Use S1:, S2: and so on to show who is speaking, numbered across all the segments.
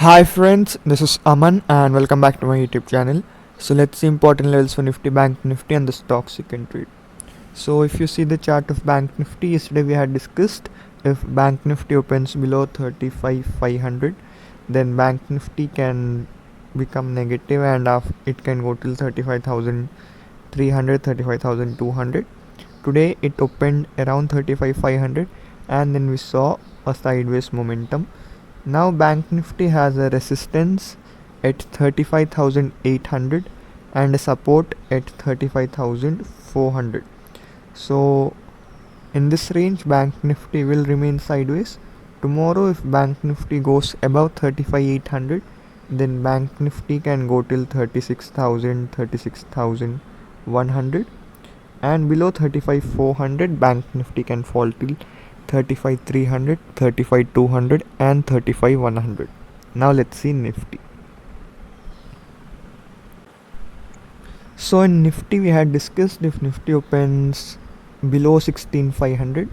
S1: Hi friends, this is Aman and welcome back to my YouTube channel. So let's see important levels for Nifty, Bank Nifty and the stocks you can trade. So if you see the chart of Bank Nifty, yesterday we had discussed if Bank Nifty opens below 35,500, then Bank Nifty can become negative and it can go till 35,300, 35,200. Today it opened around 35,500 and then we saw a sideways momentum. Now Bank Nifty has a resistance at 35,800 and a support at 35,400. So in this range Bank Nifty will remain sideways. Tomorrow if Bank Nifty goes above 35,800, then Bank Nifty can go till 36,000, 36,100, and below 35,400 Bank Nifty can fall till 35,300, 35,200 and 35,100. Now let's see Nifty. So in Nifty we had discussed if Nifty opens below 16,500,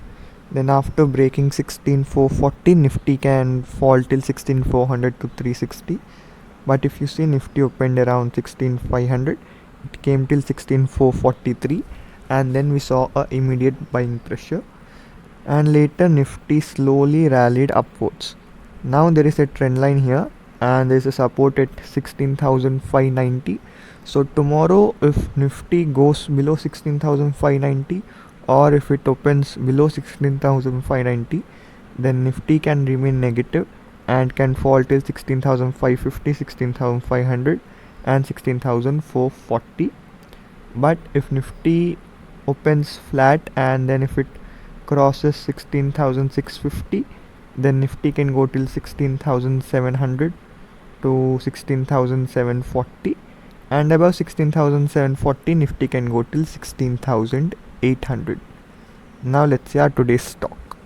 S1: then after breaking 16,440 Nifty can fall till 16,400 to 360. But if you see Nifty opened around 16,500, it came till 16,443 and then we saw a immediate buying pressure, and later Nifty slowly rallied upwards. Now there is a trend line here and there is a support at 16,590. So tomorrow if Nifty goes below 16,590 or if it opens below 16,590, then Nifty can remain negative and can fall till 16,550, 16,500 and 16,440. But if Nifty opens flat and then if it crosses 16,650, then Nifty can go till 16,700 to 16,740, and above 16,740 Nifty can go till 16,800. Now let's see our today's stock.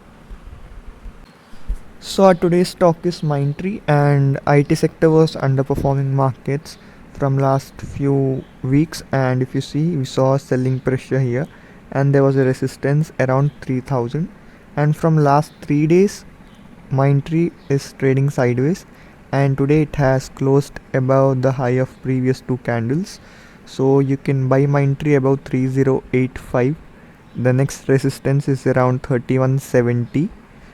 S1: So our today's stock is Mindtree, and IT sector was underperforming markets from last few weeks, and if you see we saw selling pressure here and there was a resistance around 3,000, and from last 3 days Mindtree is trading sideways and today it has closed above the high of previous two candles. So you can buy Mindtree above 3085. The next resistance is around 3170.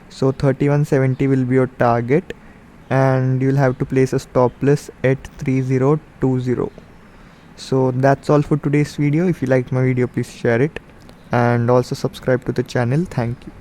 S1: So 3170 will be your target and you will have to place a stop loss at 3020. So that's all for today's video. If you liked my video, please share it and also subscribe to the channel. Thank you.